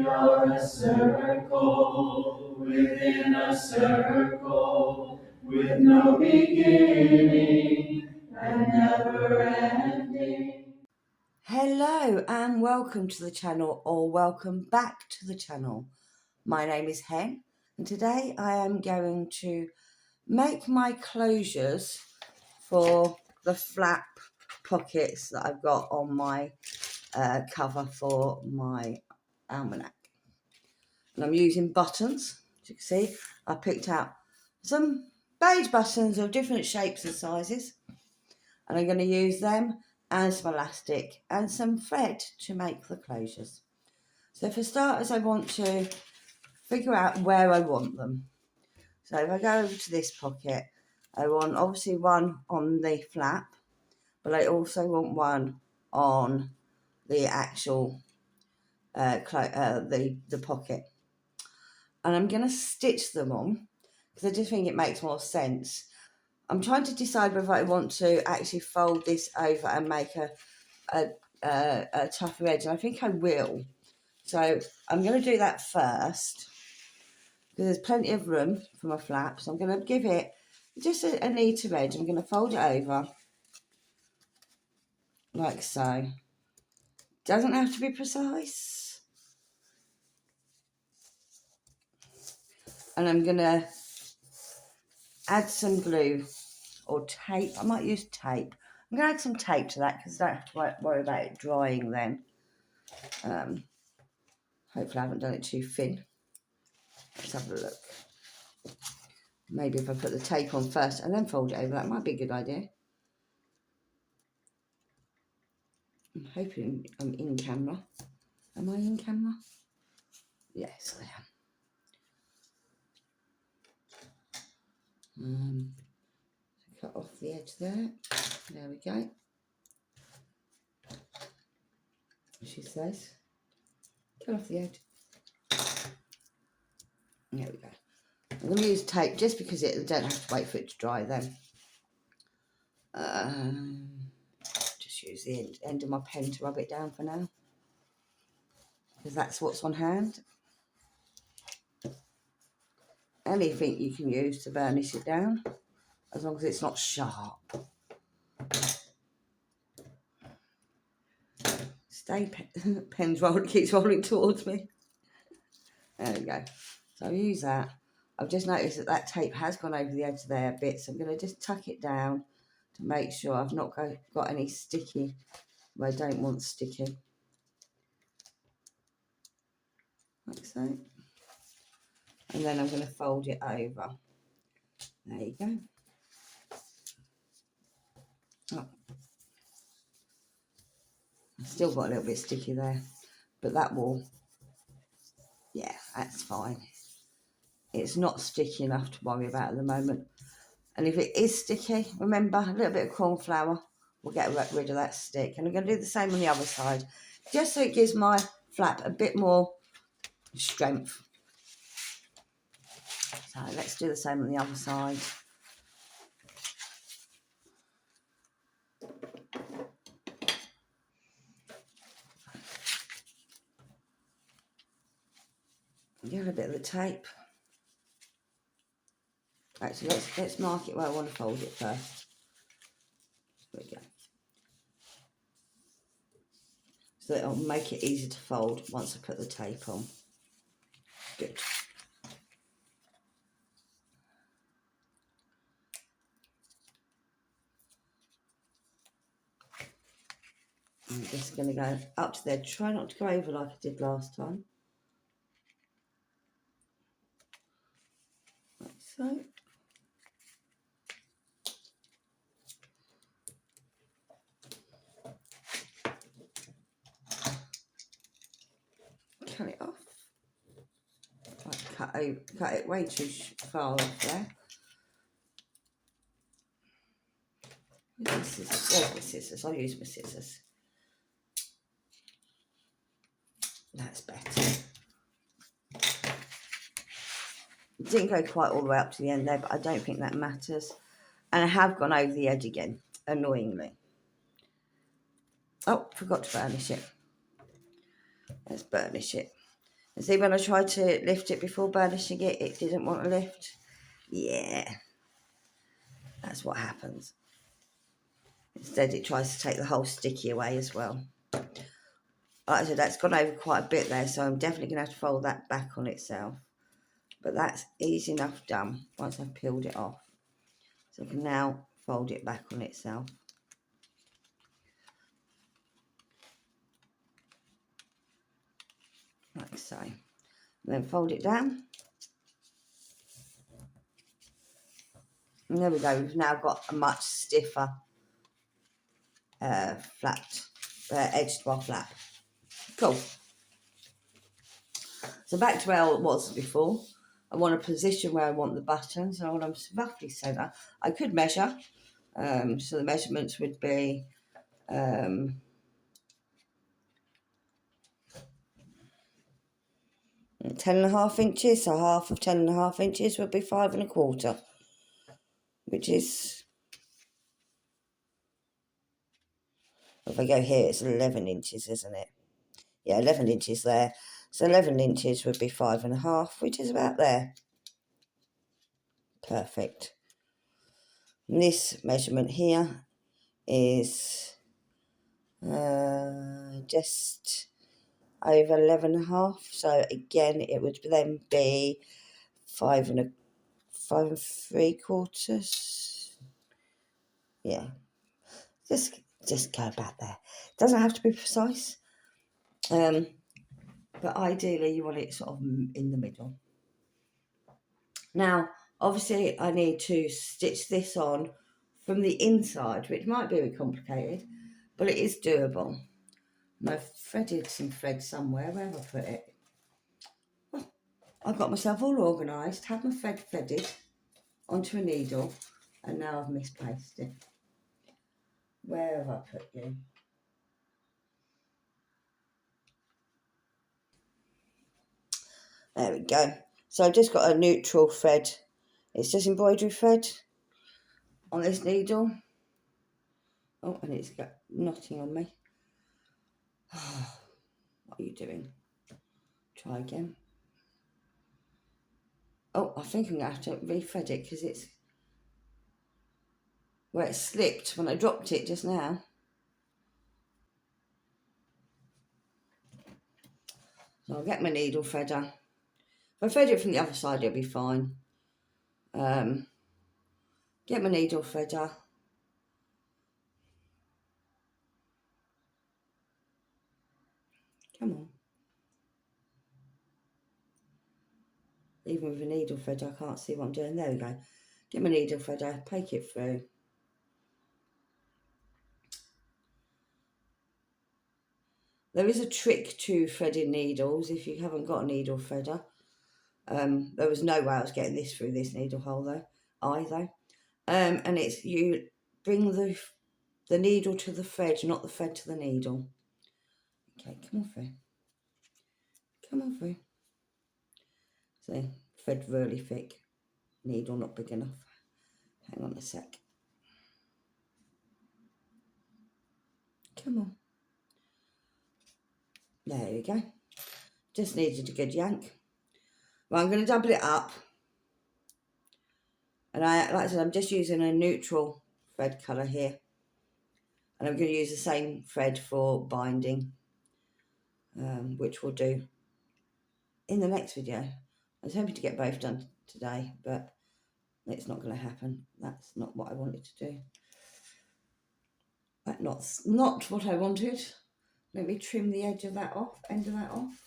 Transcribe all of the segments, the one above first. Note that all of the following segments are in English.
are a circle within a circle with no beginning and never ending. Hello and welcome to the channel, or welcome back to the channel. My name is Hen and today I am going to make my closures for the flap pockets that I've got on my cover for my almanac. And I'm using buttons. As you can see, I picked out some beige buttons of different shapes and sizes, and I'm going to use them and some elastic and some thread to make the closures. So for starters, I want to figure out where I want them. So if I go over to this pocket, I want obviously one on the flap, but I also want one on the actual the pocket. And I'm going to stitch them on because I just think it makes more sense. I'm trying to decide whether I want to actually fold this over and make a tougher edge, and I think I will. So I'm going to do that first because there's plenty of room for my flap. So I'm going to give it just a neater edge. I'm going to fold it over like so. Doesn't have to be precise. And I'm going to add some glue or tape. I might use tape. I'm going to add some tape to that because I don't have to worry about it drying then. Hopefully I haven't done it too thin. Let's have a look. Maybe if I put the tape on first and then fold it over, that might be a good idea. I'm hoping I'm in camera. Am I in camera? Yes, I am. Cut off the edge there. There we go. She says, cut off the edge. There we go. I'm going to use tape just because I don't have to wait for it to dry then. Just use the end of my pen to rub it down for now, because that's what's on hand. Anything you can use to burnish it down, as long as it's not sharp. Stay pen's rolling, keeps rolling towards me. There we go. So I'll use that. I've just noticed that that tape has gone over the edge there a bit, so I'm going to just tuck it down to make sure I've not got any sticky where I don't want sticky. Like so. And then I'm going to fold it over. There you go. Oh. I've still got a little bit sticky there, but that will, yeah, that's fine. It's not sticky enough to worry about at the moment. And if it is sticky, remember, a little bit of corn flour will get rid of that stick. And I'm going to do the same on the other side, just so it gives my flap a bit more strength. So let's do the same on the other side. Get a bit of the tape. Actually, let's mark it where I want to fold it first. There we go. So it'll make it easy to fold once I put the tape on. Good. I'm just going to go up to there. Try not to go over like I did last time. Like so. Cut it off. Cut it way too far off there. Where's my scissors? I'll use my scissors. That's better. It didn't go quite all the way up to the end there, but I don't think that matters. And I have gone over the edge again, annoyingly. Oh, forgot to burnish it. Let's burnish it. See, when I tried to lift it before burnishing it, it didn't want to lift. Yeah, that's what happens. Instead, it tries to take the whole sticky away as well. Like I said, that's gone over quite a bit there, so I'm definitely going to have to fold that back on itself. But that's easy enough done once I've peeled it off. So I can now fold it back on itself. Like so. And then fold it down. And there we go, we've now got a much stiffer edge to our flap. Cool. So back to where it was before. I want a position where I want the buttons. I want them roughly centre. I could measure. So the measurements would be 10.5 inches. So half of 10.5 inches would be 5.25, which is, if I go here, it's 11 inches, isn't it? Yeah, 11 inches there. So 11 inches would be 5.5, which is about there. Perfect. And this measurement here is just over 11.5. So again, it would then be 5.75. Yeah, just go about there. It doesn't have to be precise. But ideally you want it sort of in the middle. Now, obviously I need to stitch this on from the inside, which might be a bit complicated, but it is doable. And I've threaded some thread somewhere. Where have I put it? Well, I've got myself all organised, had my thread threaded onto a needle, and now I've misplaced it. Where have I put you? There we go. So I've just got a neutral thread. It's just embroidery thread on this needle. Oh, and it's got knotting on me. What are you doing? Try again. Oh, I think I'm going to have to re-thread it because it's where it slipped when I dropped it just now. So I'll get my needle threader. If I thread it from the other side, it'll be fine. Get my needle threader. Come on. Even with a needle threader, I can't see what I'm doing. There we go. Get my needle threader, poke it through. There is a trick to threading needles if you haven't got a needle threader. There was no way I was getting this through this needle hole though, either. And it's you bring the needle to the thread, not the thread to the needle. Okay, come on through. Come on through. See, thread really thick, needle not big enough. Hang on a sec. Come on. There we go. Just needed a good yank. Well, I'm going to double it up. And like I said, I'm just using a neutral thread colour here. And I'm going to use the same thread for binding, which we'll do in the next video. I was hoping to get both done today, but it's not going to happen. That's not what I wanted to do. That's not what I wanted. Let me trim the edge of that off, end of that off,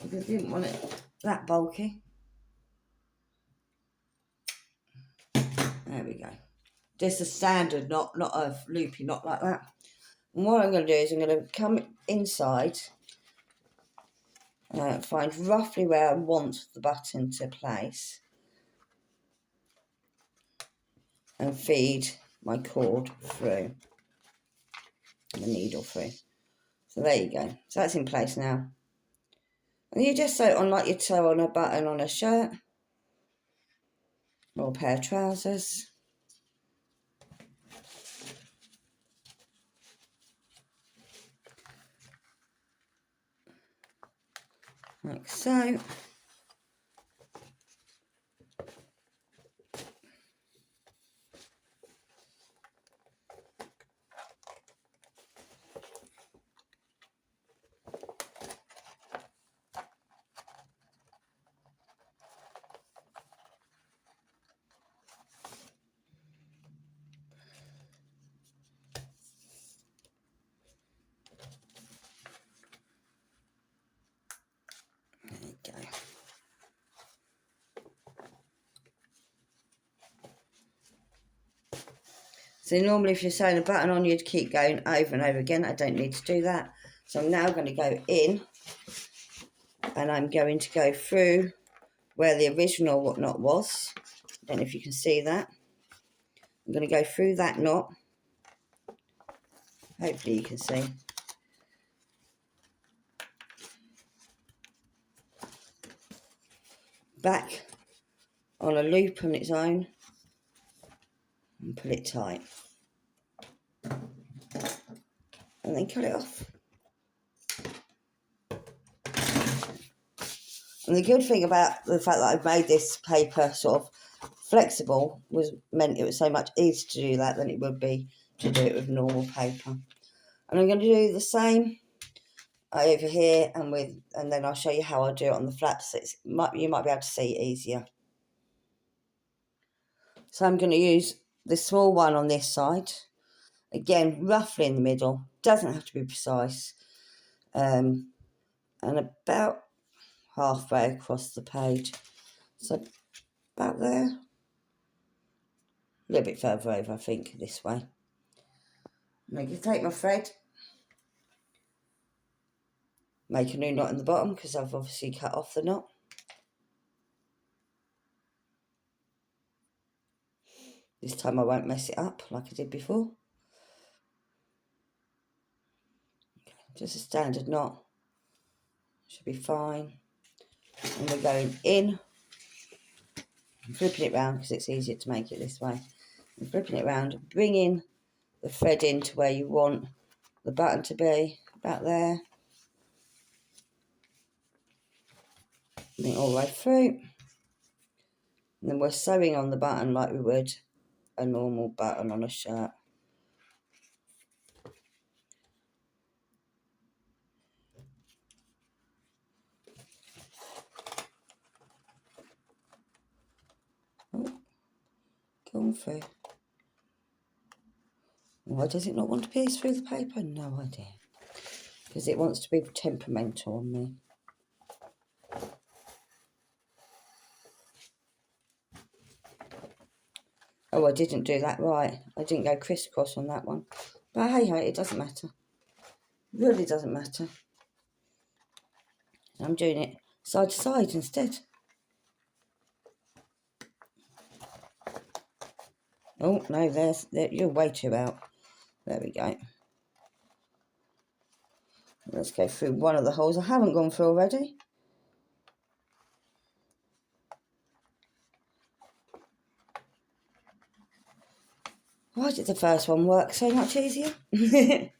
because I didn't want it that bulky. There we go. Just a standard knot, not a loopy knot like that. And what I'm going to do is I'm going to come inside, find roughly where I want the button to place, and feed my cord through, the needle through. So there you go. So that's in place now. And you just sew it on like you sew on a button on a shirt or a pair of trousers. like so. There you go. So normally if you're sewing a button on, you'd keep going over and over again. I don't need to do that. So I'm now going to go in, and I'm going to go through where the original whatnot was. I don't know if you can see that. I'm going to go through that knot. Hopefully you can see. Back on a loop on its own and pull it tight. And then cut it off. And the good thing about the fact that I've made this paper sort of flexible meant it was so much easier to do that than it would be to do it with normal paper. And I'm going to do the same over here and then I'll show you how I do it on the flaps. So you might be able to see it easier. So I'm going to use the small one on this side. Again, roughly in the middle. Doesn't have to be precise. And about halfway across the page. So about there. A little bit further over, I think, this way. And I can take my thread. Make a new knot in the bottom because I've obviously cut off the knot. This time I won't mess it up like I did before. Okay, just a standard knot. Should be fine. And we're going in. I'm flipping it round because it's easier to make it this way. I'm flipping it round, bringing the thread into where you want the button to be, about there. And then all the way through. And then we're sewing on the button like we would a normal button on a shirt. Oh, gone through. Why does it not want to pierce through the paper? No idea. Because it wants to be temperamental on me. Oh, I didn't do that right. I didn't go crisscross on that one. But hey, it doesn't matter. It really doesn't matter. I'm doing it side to side instead. Oh, no, you're way too out. There we go. Let's go through one of the holes I haven't gone through already. Why did the first one work so much easier?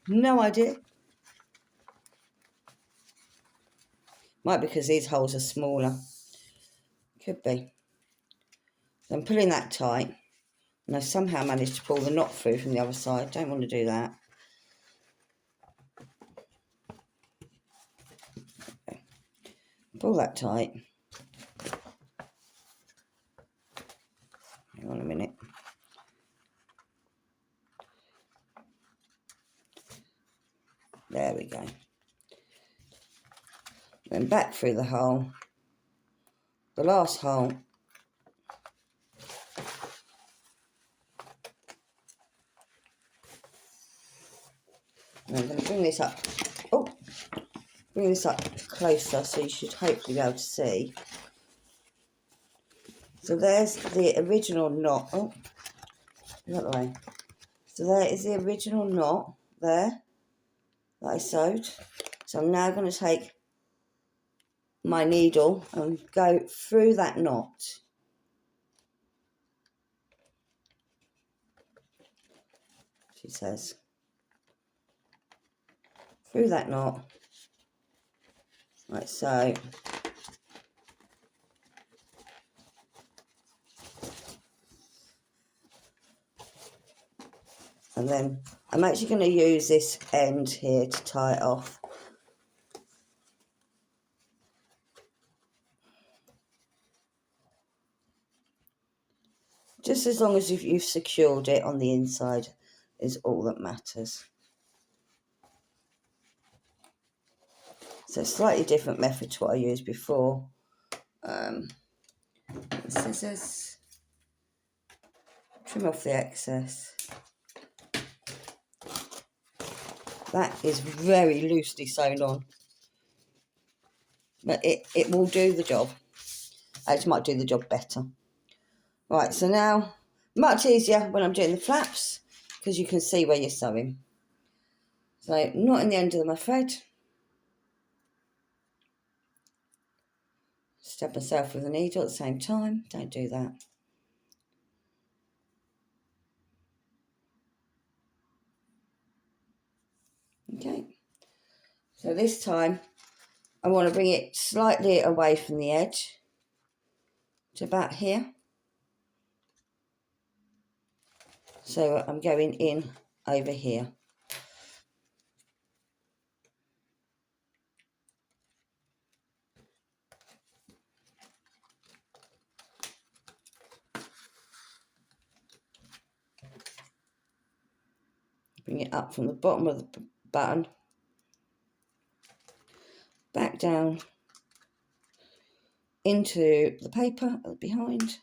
No idea. Might be because these holes are smaller. Could be. So I'm pulling that tight. And I somehow managed to pull the knot through from the other side. Don't want to do that. Okay. Pull that tight. Hang on a minute. There we go. Then back through the hole. The last hole. And I'm going to bring this up. Oh, bring this up closer so you should hopefully be able to see. So there's the original knot. Oh, that way. So there is the original knot there that I sewed. So I'm now going to take my needle and go through that knot. She says. Through that knot. Like so. And then I'm actually going to use this end here to tie it off. Just as long as you've secured it on the inside is all that matters. So a slightly different method to what I used before. Scissors, trim off the excess. That is very loosely sewn on, but it will do the job. Actually, might do the job better. Right, so now, much easier when I'm doing the flaps, because you can see where you're sewing. So, not in the end of my thread. Stab myself with a needle at the same time. Don't do that. Okay. So this time, I want to bring it slightly away from the edge to about here. So I'm going in over here. Bring it up from the bottom of the button, back down into the paper behind.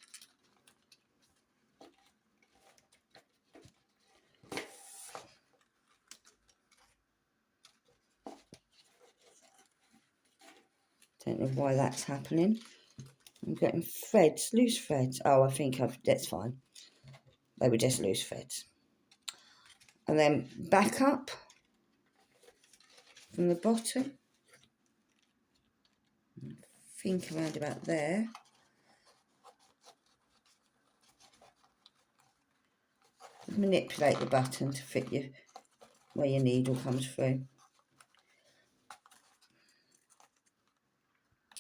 Don't know why that's happening. I'm getting threads, loose threads. Oh, I think that's fine. They were just loose threads. And then back up from the bottom. I think around about there. Manipulate the button to fit you where your needle comes through.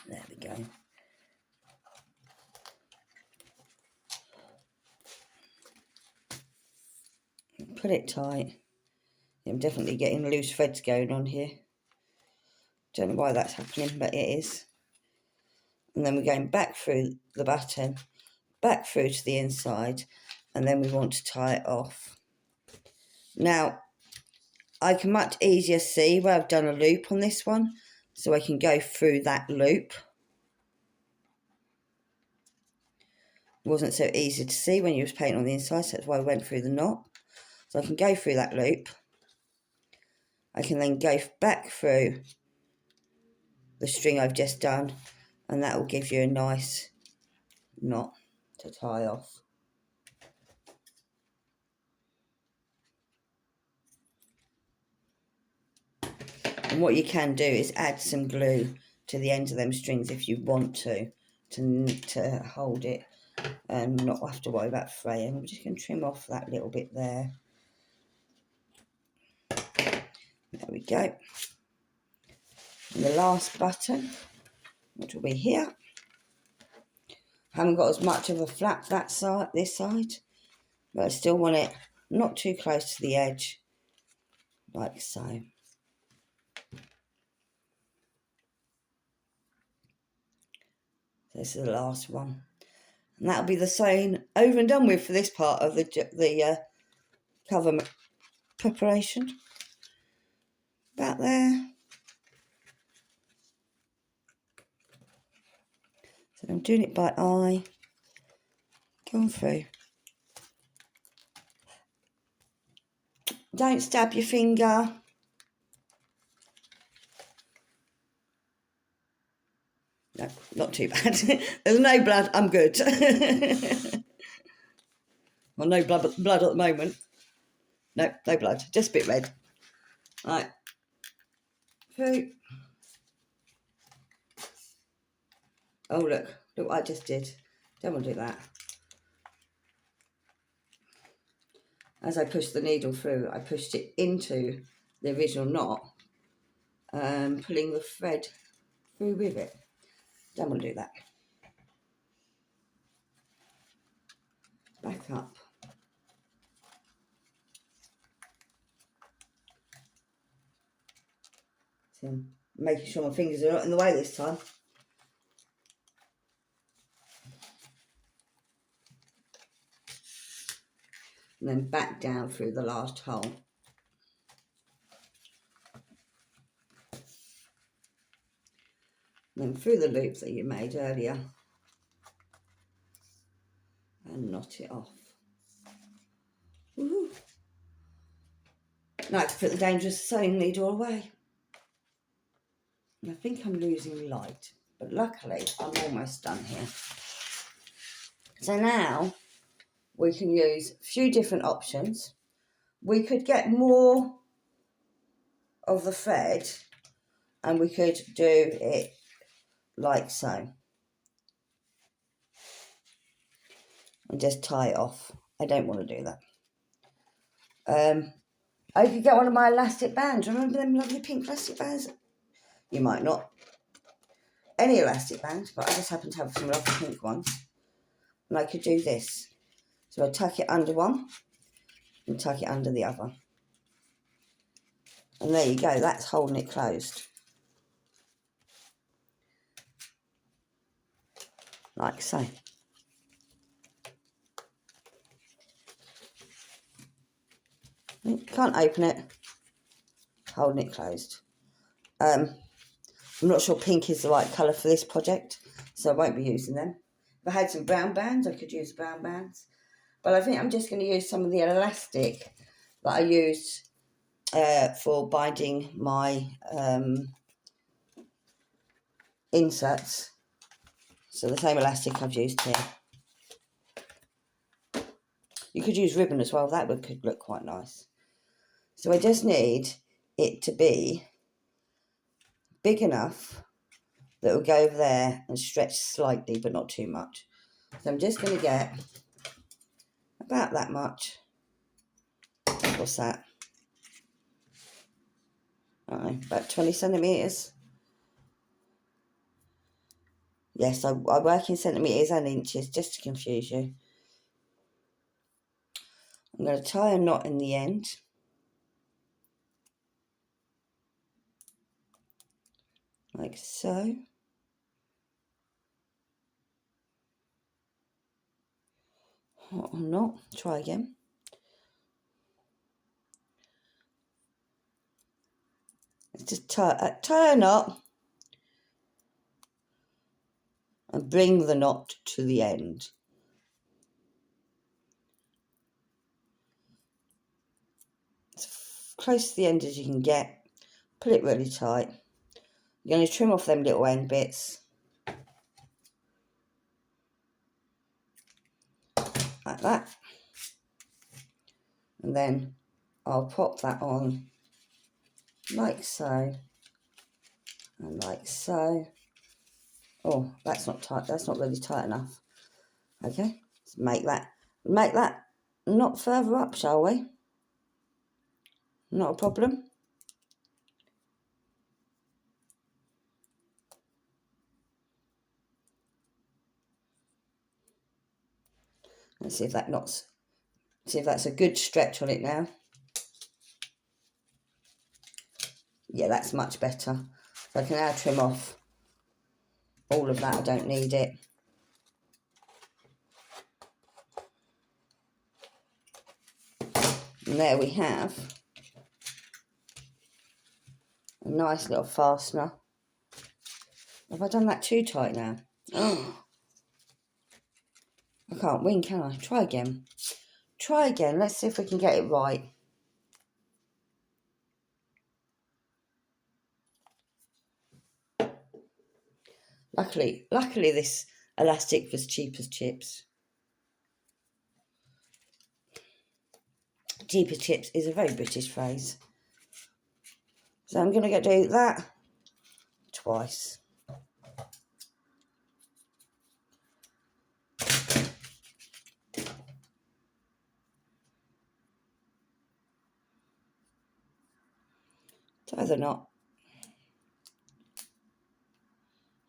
There we go. Put it tight. I'm definitely getting loose threads going on here. Don't know why that's happening, but it is. And then we're going back through the button, back through to the inside, and then we want to tie it off. Now, I can much easier see where I've done a loop on this one, so I can go through that loop. It wasn't so easy to see when you was painting on the inside, so that's why I went through the knot. So I can go through that loop. I can then go back through the string I've just done, and that will give you a nice knot to tie off. And what you can do is add some glue to the ends of them strings if you want to hold it and not have to worry about fraying. I'm just going to trim off that little bit there. There we go. And the last button, which will be here. Haven't got as much of a flap that side, this side, but I still want it not too close to the edge, like so. This is the last one, and that'll be the sewn over and done with for this part of the cover preparation. About there. So I'm doing it by eye, going through. Don't stab your finger. No, not too bad. There's no blood, I'm good. Well, no blood at the moment. No blood, just a bit red. Right. Through. Oh, look what I just did. Don't want to do that. As I pushed the needle through, I pushed it into the original knot, pulling the thread through with it. Don't want to do that. Back up. So I'm making sure my fingers are not in the way this time. And then back down through the last hole. And then through the loop that you made earlier. And knot it off. Woohoo! Now I have to put the dangerous sewing needle away. I think I'm losing light, but luckily I'm almost done here. So now we can use a few different options. We could get more of the thread and we could do it like so. And just tie it off. I don't want to do that. I could get one of my elastic bands. Remember them lovely pink elastic bands? You might not. Any elastic band, but I just happen to have some lovely pink ones. And I could do this. So I tuck it under one and tuck it under the other. And there you go, that's holding it closed. Like so. You can't open it, holding it closed. I'm not sure pink is the right colour for this project, so I won't be using them. If I had some brown bands, I could use brown bands. But I think I'm just going to use some of the elastic that I used for binding my inserts. So the same elastic I've used here. You could use ribbon as well, that could look quite nice. So I just need it to be big enough that it will go over there and stretch slightly, but not too much. So I'm just going to get about that much. What's that? I don't know, about 20 centimetres. Yes, I work in centimetres and inches, just to confuse you. I'm going to tie a knot in the end. Like so. Or not. Try again. Let's just tie a knot and bring the knot to the end. As close to the end as you can get. Pull it really tight. You're going to trim off them little end bits. Like that. And then I'll pop that on like so. And like so. Oh, that's not tight. That's not really tight enough. Okay, let's make that knot further up, shall we? Not a problem. Let's see if that knot's, see if that's a good stretch on it now. Yeah, that's much better. So I can now trim off all of that. I don't need it. And there we have a nice little fastener. Have I done that too tight now? Oh, I can't win, can I? Try again. Try again. Let's see if we can get it right. Luckily this elastic was cheap as chips. Cheap as chips is a very British phrase. So I'm going to do that twice. Tie the knot.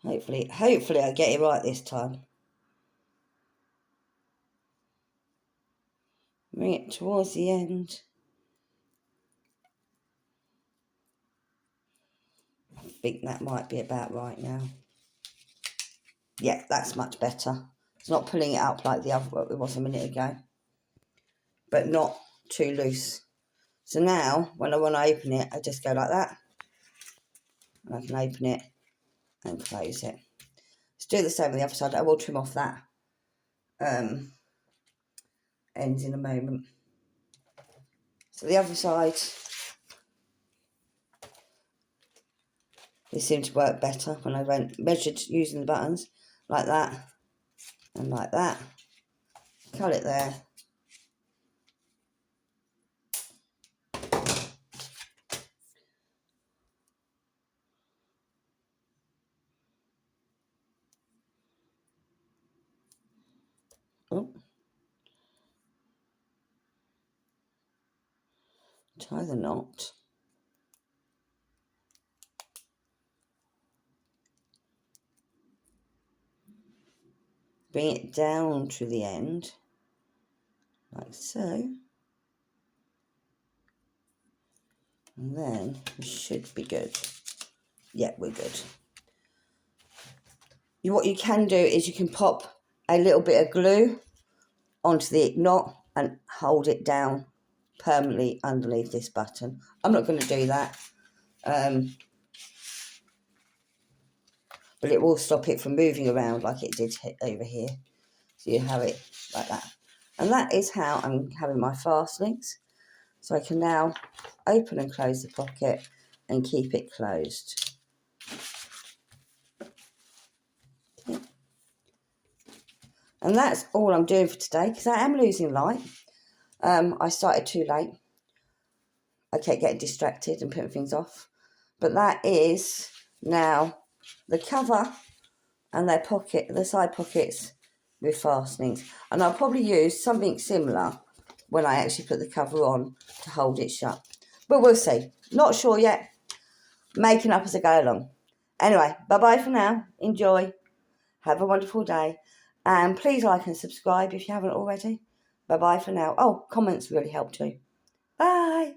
Hopefully I get it right this time. Bring it towards the end. think that might be about right now. Yeah, that's much better. It's not pulling it up like the other one it was a minute ago, but not too loose. So now, when I want to open it, I just go like that. And I can open it and close it. Let's do the same on the other side. I will trim off that end in a moment. So the other side, this seemed to work better when I measured using the buttons like that and like that. Cut it there. Oh. Tie the knot. Bring it down to the end, like so. And then we should be good. Yeah, we're good. What you can do is you can pop a little bit of glue onto the knot and hold it down permanently underneath this button. I'm not going to do that, but it will stop it from moving around like it did over here. So you have it like that. And that is how I'm having my fastenings. So I can now open and close the pocket and keep it closed. Okay. And that's all I'm doing for today because I am losing light. I started too late. I kept getting distracted and putting things off. But that is now the cover and their pocket, the side pockets with fastenings. And I'll probably use something similar when I actually put the cover on to hold it shut. But we'll see. Not sure yet. Making up as I go along. Anyway, bye-bye for now. Enjoy. Have a wonderful day. And please like and subscribe if you haven't already. Bye-bye for now. Oh, comments really help too. Bye.